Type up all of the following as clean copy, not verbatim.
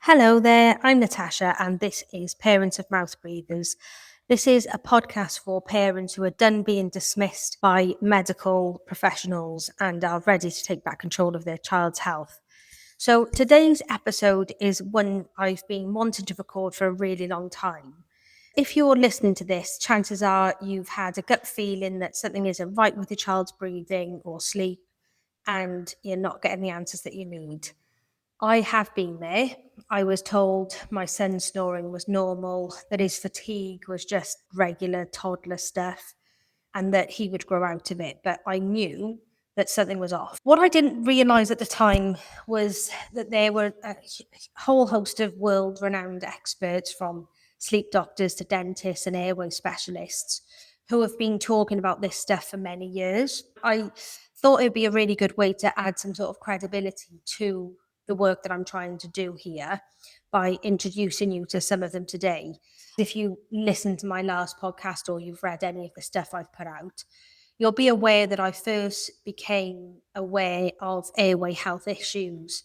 Hello there, I'm Natasha, and this is Parents of Mouth Breathers. This is a podcast for parents who are done being dismissed by medical professionals and are ready to take back control of their child's health. So, today's episode is one I've been wanting to record for a really long time. If you're listening to this, chances are you've had a gut feeling that something isn't right with your child's breathing or sleep, and you're not getting the answers that you need. I have been there. I was told my son's snoring was normal, that his fatigue was just regular toddler stuff, and that he would grow out of it. But I knew that something was off. What I didn't realize at the time was that there were a whole host of world renowned experts, from sleep doctors to dentists and airway specialists, who have been talking about this stuff for many years. I thought it'd be a really good way to add some sort of credibility to the work that I'm trying to do here by introducing you to some of them today. If you listen to my last podcast or you've read any of the stuff I've put out, you'll be aware that I first became aware of airway health issues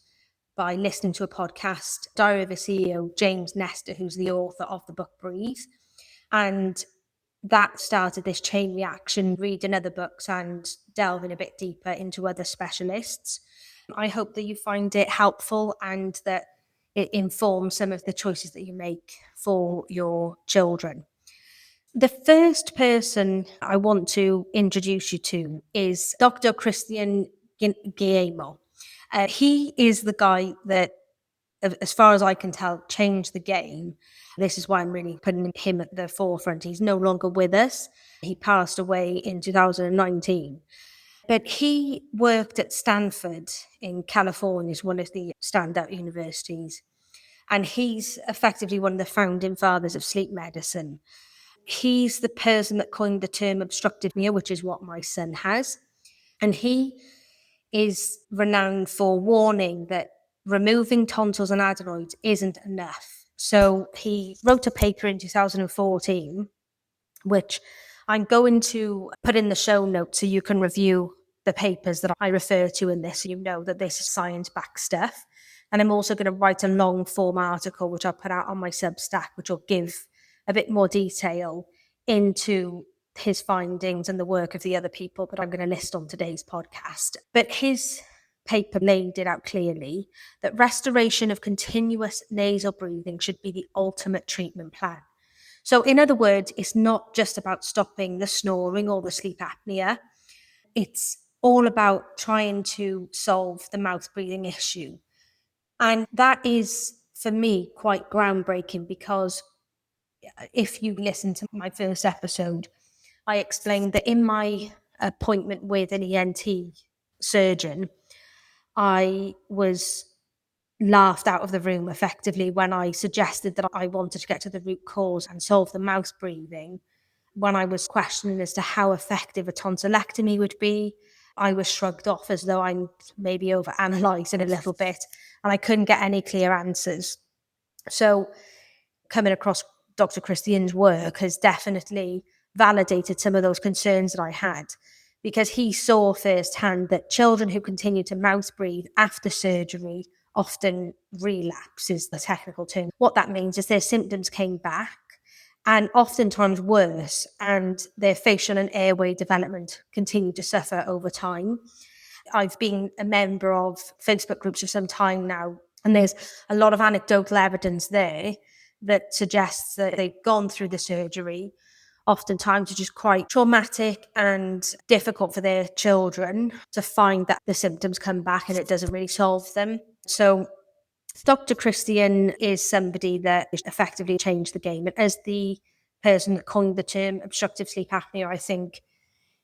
by listening to a podcast, Diary of a CEO, James Nestor, who's the author of the book Breathe. And that started this chain reaction, reading other books and delving a bit deeper into other specialists. I hope that you find it helpful and that it informs some of the choices that you make for your children. The first person I want to introduce you to is Dr. Christian Guilleminault. He is the guy that, as far as I can tell, changed the game. This is why I'm really putting him at the forefront. He's no longer with us. He passed away in 2019. But he worked at Stanford in California, is one of the standout universities. And he's effectively one of the founding fathers of sleep medicine. He's the person that coined the term obstructive apnea, which is what my son has. And he is renowned for warning that removing tonsils and adenoids isn't enough. So he wrote a paper in 2014, which I'm going to put in the show notes so you can review the papers that I refer to in this, so you know that this is science-backed stuff. And I'm also going to write a long-form article, which I'll put out on my Substack, which will give a bit more detail into his findings and the work of the other people that I'm going to list on today's podcast. But his paper laid it out clearly that restoration of continuous nasal breathing should be the ultimate treatment plan. So in other words, it's not just about stopping the snoring or the sleep apnea. It's all about trying to solve the mouth breathing issue. And that is, for me, quite groundbreaking, because if you listen to my first episode, I explained that in my appointment with an ENT surgeon, I was laughed out of the room effectively when I suggested that I wanted to get to the root cause and solve the mouth breathing. When I was questioning as to how effective a tonsillectomy would be, I was shrugged off as though I'm maybe overanalyzing a little bit, and I couldn't get any clear answers. So coming across Dr. Christian's work has definitely validated some of those concerns that I had, because he saw firsthand that children who continue to mouth breathe after surgery often relapse, is the technical term. What that means is their symptoms came back, and oftentimes worse, and their facial and airway development continue to suffer over time. I've been a member of Facebook groups for some time now, and there's a lot of anecdotal evidence there that suggests that they've gone through the surgery. Oftentimes it's just quite traumatic and difficult for their children to find that the symptoms come back and it doesn't really solve them. So Dr. Christian is somebody that effectively changed the game. And as the person that coined the term obstructive sleep apnea, I think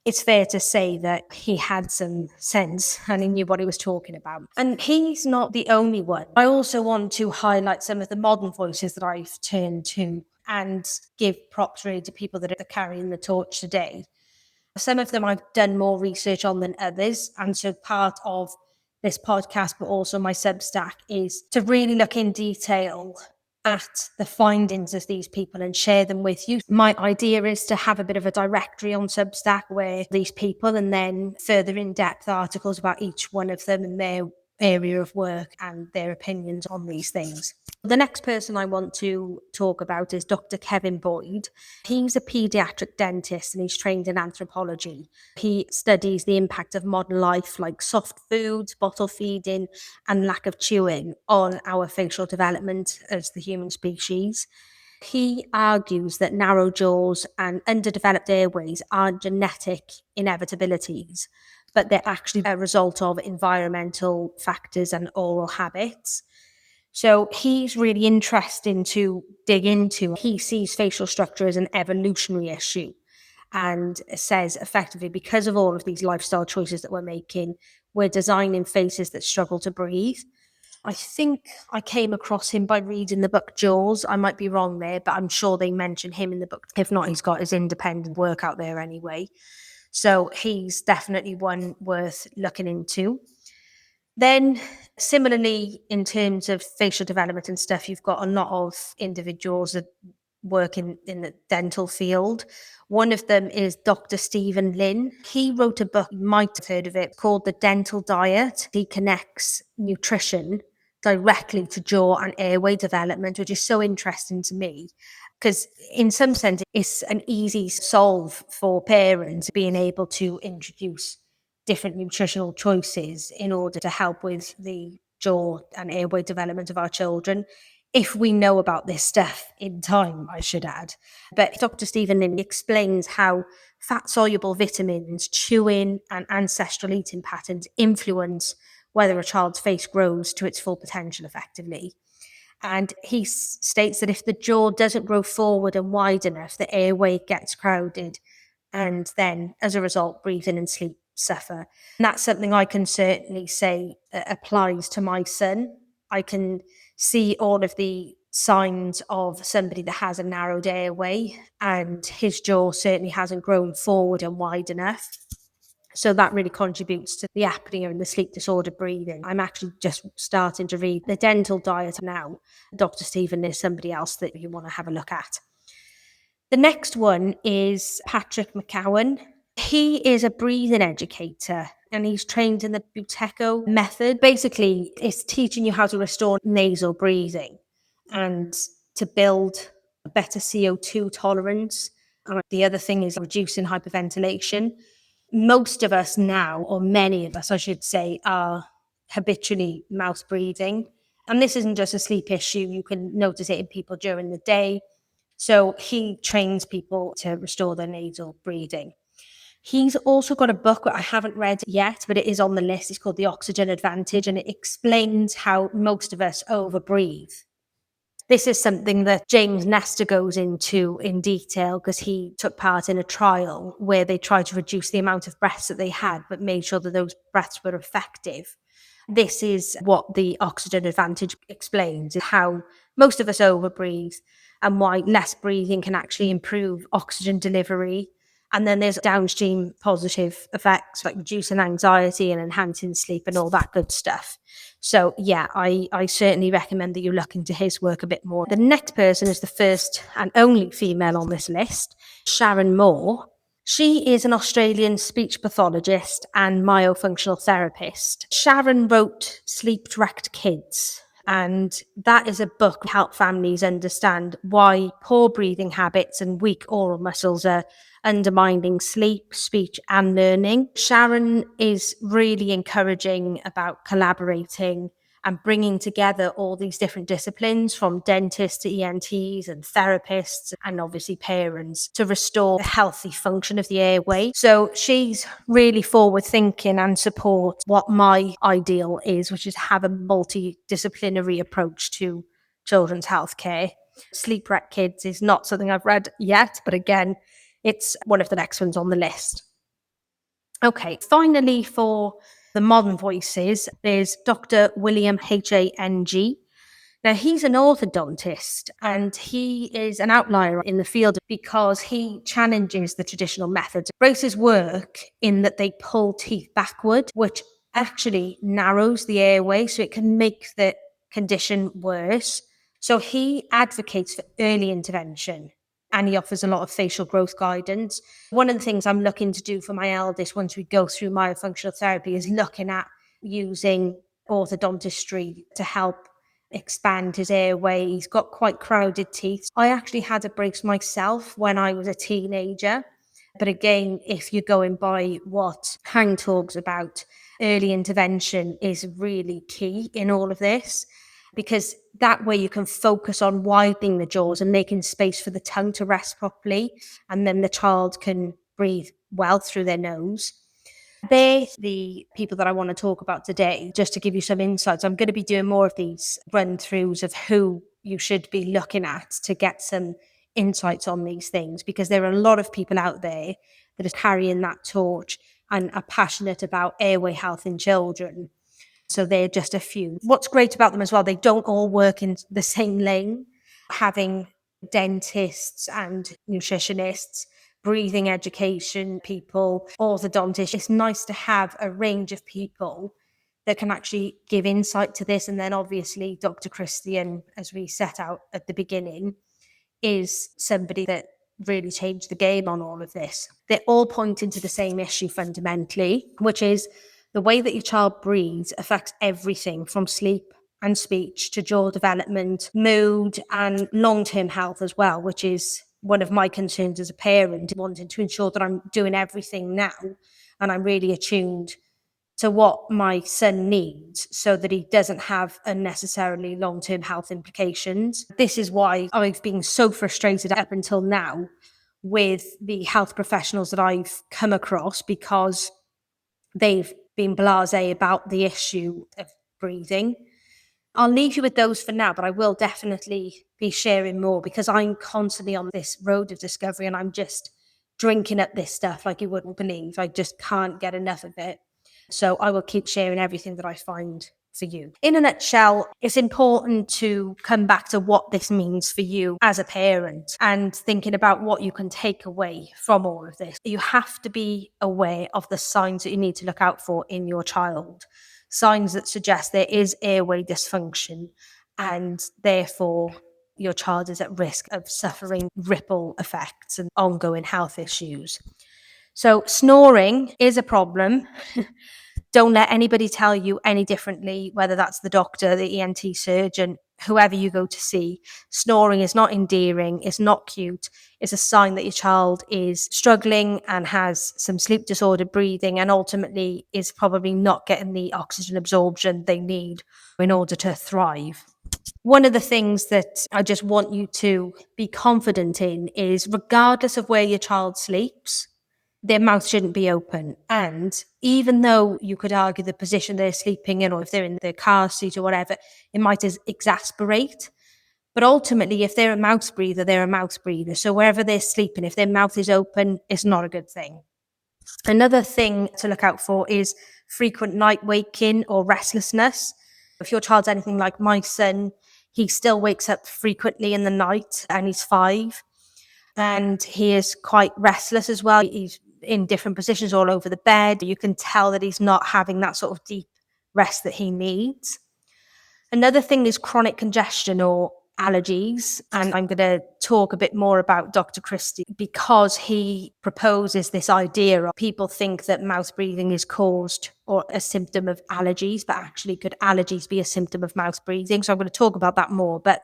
it's fair to say that he had some sense and he knew what he was talking about. And he's not the only one. I also want to highlight some of the modern voices that I've turned to and give props really to people that are carrying the torch today. Some of them I've done more research on than others. And so part of this podcast, but also my Substack, is to really look in detail at the findings of these people and share them with you. My idea is to have a bit of a directory on Substack where these people, and then further in-depth articles about each one of them and their area of work and their opinions on these things. The next person I want to talk about is Dr. Kevin Boyd. He's a pediatric dentist and he's trained in anthropology. He studies the impact of modern life, like soft foods, bottle feeding, and lack of chewing on our facial development as the human species. He argues that narrow jaws and underdeveloped airways are genetic inevitabilities, but they're actually a result of environmental factors and oral habits. So he's really interesting to dig into. He sees facial structure as an evolutionary issue and says effectively, because of all of these lifestyle choices that we're making, we're designing faces that struggle to breathe. I think I came across him by reading the book Jaws. I might be wrong there, but I'm sure they mention him in the book. If not, he's got his independent work out there anyway. So he's definitely one worth looking into. Then, similarly, in terms of facial development and stuff, you've got a lot of individuals that work in the dental field. One of them is Dr. Stephen Lin. He wrote a book, you might have heard of it, called The Dental Diet. He connects nutrition directly to jaw and airway development, which is so interesting to me. Because in some sense, it's an easy solve for parents being able to introduce different nutritional choices in order to help with the jaw and airway development of our children. If we know about this stuff in time, I should add. But Dr. Stephen Lin explains how fat-soluble vitamins, chewing, and ancestral eating patterns influence whether a child's face grows to its full potential effectively. And he states that if the jaw doesn't grow forward and wide enough, the airway gets crowded. And then, as a result, breathing and sleep suffer. And that's something I can certainly say applies to my son. I can see all of the signs of somebody that has a narrowed airway, and his jaw certainly hasn't grown forward and wide enough. So that really contributes to the apnea and the sleep disorder breathing. I'm actually just starting to read The Dental Diet now. Dr. Stephen is somebody else that you want to have a look at. The next one is Patrick McKeown. He is a breathing educator and he's trained in the Buteco method. Basically, it's teaching you how to restore nasal breathing and to build a better CO2 tolerance. And the other thing is reducing hyperventilation. Most of us now, or many of us, I should say, are habitually mouth breathing. And this isn't just a sleep issue. You can notice it in people during the day. So he trains people to restore their nasal breathing. He's also got a book that I haven't read yet, but it is on the list. It's called The Oxygen Advantage, and it explains how most of us overbreathe. This is something that James Nestor goes into in detail because he took part in a trial where they tried to reduce the amount of breaths that they had, but made sure that those breaths were effective. This is what the oxygen advantage explains, is how most of us overbreathe and why less breathing can actually improve oxygen delivery. And then there's downstream positive effects like reducing anxiety and enhancing sleep and all that good stuff. So yeah, I certainly recommend that you look into his work a bit more. The next person is the first and only female on this list, Sharon Moore. She is an Australian speech pathologist and myofunctional therapist. Sharon wrote Sleep-Wrecked Kids, and that is a book to help families understand why poor breathing habits and weak oral muscles are undermining sleep, speech, and learning. Sharon is really encouraging about collaborating and bringing together all these different disciplines, from dentists to ENTs and therapists and obviously parents, to restore the healthy function of the airway. So she's really forward thinking and supports what my ideal is, which is have a multidisciplinary approach to children's healthcare. Sleep-Wrecked Kids is not something I've read yet, but again, it's one of the next ones on the list. Okay, finally, for the modern voices, there's Dr. William Hang. Now, he's an orthodontist and he is an outlier in the field because he challenges the traditional methods. Braces work in that they pull teeth backward, which actually narrows the airway, so it can make the condition worse. So he advocates for early intervention and he offers a lot of facial growth guidance. One of the things I'm looking to do for my eldest once we go through myofunctional therapy is looking at using orthodontistry to help expand his airway. He's got quite crowded teeth. I actually had a brace myself when I was a teenager. But again, if you're going by what Hang talks about, early intervention is really key in all of this, because that way you can focus on widening the jaws and making space for the tongue to rest properly, and then the child can breathe well through their nose. They're the people that I want to talk about today, just to give you some insights. I'm going to be doing more of these run-throughs of who you should be looking at to get some insights on these things, because there are a lot of people out there that are carrying that torch and are passionate about airway health in children. So they're just a few. What's great about them as well, they don't all work in the same lane. Having dentists and nutritionists, breathing education people, orthodontists, it's nice to have a range of people that can actually give insight to this. And then obviously Dr. Christian, as we set out at the beginning, is somebody that really changed the game on all of this. They're all pointing to the same issue fundamentally, which is the way that your child breathes affects everything from sleep and speech to jaw development, mood, and long-term health as well, which is one of my concerns as a parent, wanting to ensure that I'm doing everything now and I'm really attuned to what my son needs so that he doesn't have unnecessarily long-term health implications. This is why I've been so frustrated up until now with the health professionals that I've come across, because they've been blasé about the issue of breathing. I'll leave you with those for now, but I will definitely be sharing more, because I'm constantly on this road of discovery and I'm just drinking up this stuff like you wouldn't believe. I just can't get enough of it. So I will keep sharing everything that I find for you. In a nutshell, it's important to come back to what this means for you as a parent and thinking about what you can take away from all of this. You have to be aware of the signs that you need to look out for in your child. Signs that suggest there is airway dysfunction, and therefore your child is at risk of suffering ripple effects and ongoing health issues. So snoring is a problem. Don't let anybody tell you any differently, whether that's the doctor, the ENT surgeon, whoever you go to see. Snoring is not endearing, it's not cute. It's a sign that your child is struggling and has some sleep disordered breathing, and ultimately is probably not getting the oxygen absorption they need in order to thrive. One of the things that I just want you to be confident in is, regardless of where your child sleeps, their mouth shouldn't be open. And even though you could argue the position they're sleeping in, or if they're in their car seat or whatever, it might exasperate. But ultimately, if they're a mouth breather, they're a mouth breather. So wherever they're sleeping, if their mouth is open, it's not a good thing. Another thing to look out for is frequent night waking or restlessness. If your child's anything like my son, he still wakes up frequently in the night, and he's 5. And he is quite restless as well. He's in different positions all over the bed. You can tell that he's not having that sort of deep rest that he needs. Another thing is chronic congestion or allergies. And I'm going to talk a bit more about Dr. Christie, because he proposes this idea of people think that mouth breathing is caused or a symptom of allergies, but actually could allergies be a symptom of mouth breathing? So I'm going to talk about that more. But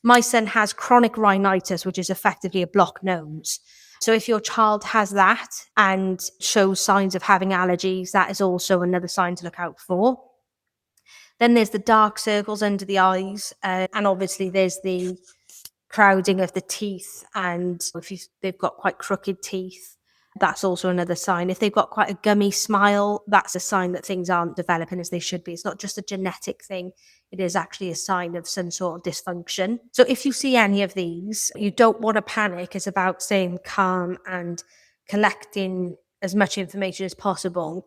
my son has chronic rhinitis, which is effectively a blocked nose. So if your child has that and shows signs of having allergies, that is also another sign to look out for. Then there's the dark circles under the eyes. And obviously there's the crowding of the teeth. And if they've got quite crooked teeth, that's also another sign. If they've got quite a gummy smile, that's a sign that things aren't developing as they should be. It's not just a genetic thing. It is actually a sign of some sort of dysfunction. So if you see any of these, you don't want to panic. It's about staying calm and collecting as much information as possible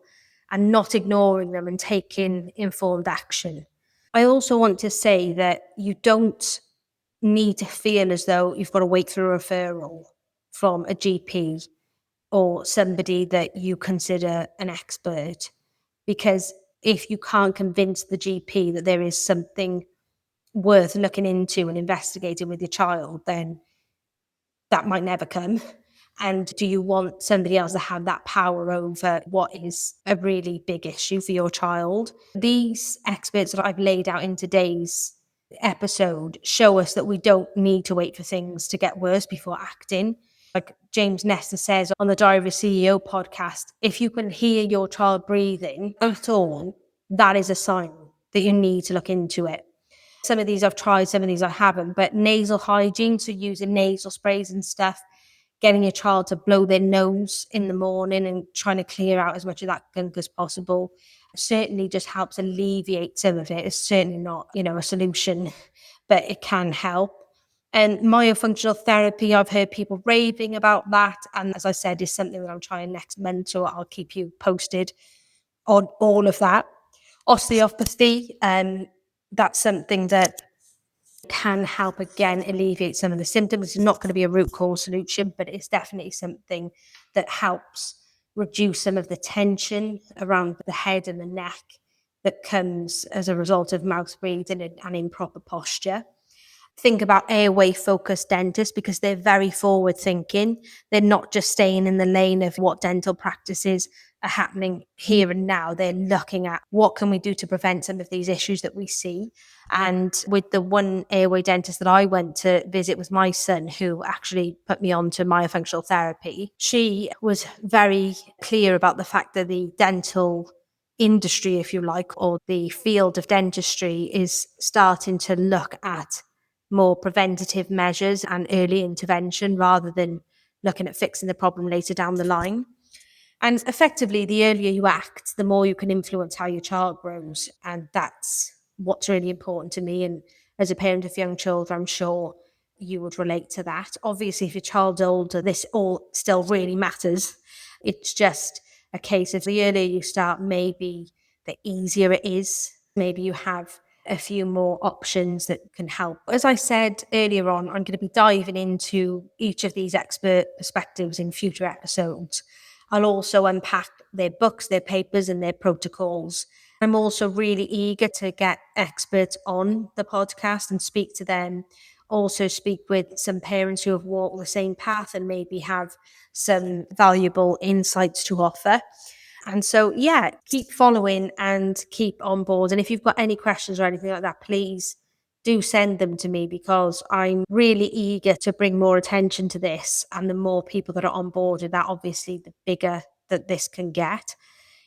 and not ignoring them and taking informed action. I also want to say that you don't need to feel as though you've got to wait for a referral from a GP or somebody that you consider an expert, because if you can't convince the GP that there is something worth looking into and investigating with your child, then that might never come. And do you want somebody else to have that power over what is a really big issue for your child? These experts that I've laid out in today's episode show us that we don't need to wait for things to get worse before acting. Like James Nestor says on the Diary of a CEO podcast, if you can hear your child breathing at all, that is a sign that you need to look into it. Some of these I've tried, some of these I haven't, but nasal hygiene, so using nasal sprays and stuff, getting your child to blow their nose in the morning and trying to clear out as much of that gunk as possible certainly just helps alleviate some of it. It's certainly not, a solution, but it can help. And myofunctional therapy, I've heard people raving about that. And as I said, is something that I'm trying next month. So I'll keep you posted on all of that. Osteopathy, that's something that can help again alleviate some of the symptoms. It's not going to be a root cause solution, but it's definitely something that helps reduce some of the tension around the head and the neck that comes as a result of mouth breathing and improper posture. Think about airway focused dentists because they're very forward thinking. They're not just staying in the lane of what dental practices are happening here and now. They're looking at what can we do to prevent some of these issues that we see. And with the one airway dentist that I went to visit with my son, who actually put me on to myofunctional therapy, she was very clear about the fact that the dental industry, if you like, or the field of dentistry is starting to look at more preventative measures and early intervention rather than looking at fixing the problem later down the line. And effectively, the earlier you act, the more you can influence how your child grows. And that's what's really important to me. And as a parent of young children, I'm sure you would relate to that. Obviously, if your child's older, this all still really matters. It's just a case of the earlier you start, maybe the easier it is. Maybe you have a few more options that can help. As I said earlier on, I'm going to be diving into each of these expert perspectives in future episodes. I'll also unpack their books, their papers, and their protocols. I'm also really eager to get experts on the podcast and speak to them. Also speak with some parents who have walked the same path and maybe have some valuable insights to offer. And so, yeah, keep following and keep on board. And if you've got any questions or anything like that, please do send them to me because I'm really eager to bring more attention to this. And the more people that are on board with that, obviously, the bigger that this can get.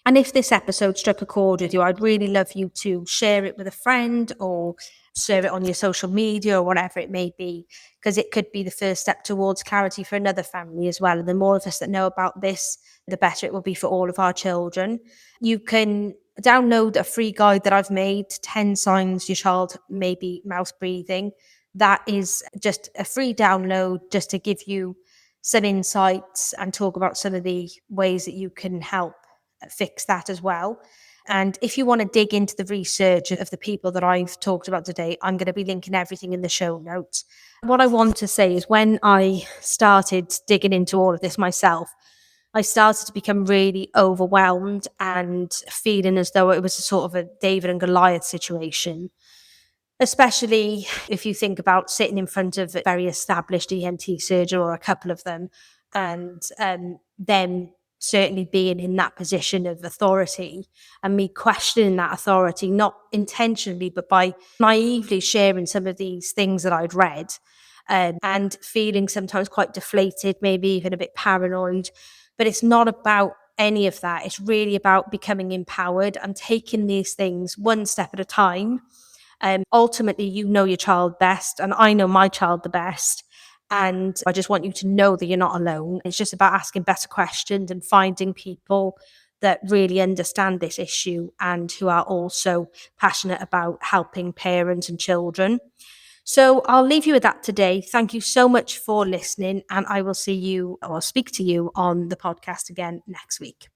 And if this episode struck a chord with you, I'd really love you to share it with a friend or share it on your social media or whatever it may be, because it could be the first step towards clarity for another family as well. And the more of us that know about this, the better it will be for all of our children. You can download a free guide that I've made, 10 signs your child may be mouth breathing. That is just a free download just to give you some insights and talk about some of the ways that you can help fix that as well. And if you want to dig into the research of the people that I've talked about today, I'm going to be linking everything in the show notes. What I want to say is when I started digging into all of this myself, I started to become really overwhelmed and feeling as though it was a sort of a David and Goliath situation, especially if you think about sitting in front of a very established ENT surgeon or a couple of them and them certainly being in that position of authority and me questioning that authority, not intentionally, but by naively sharing some of these things that I'd read and feeling sometimes quite deflated, maybe even a bit paranoid. But it's not about any of that. It's really about becoming empowered and taking these things one step at a time. Ultimately, you know your child best, and I know my child the best. And I just want you to know that you're not alone. It's just about asking better questions and finding people that really understand this issue and who are also passionate about helping parents and children. So I'll leave you with that today. Thank you so much for listening, and I will see you or speak to you on the podcast again next week.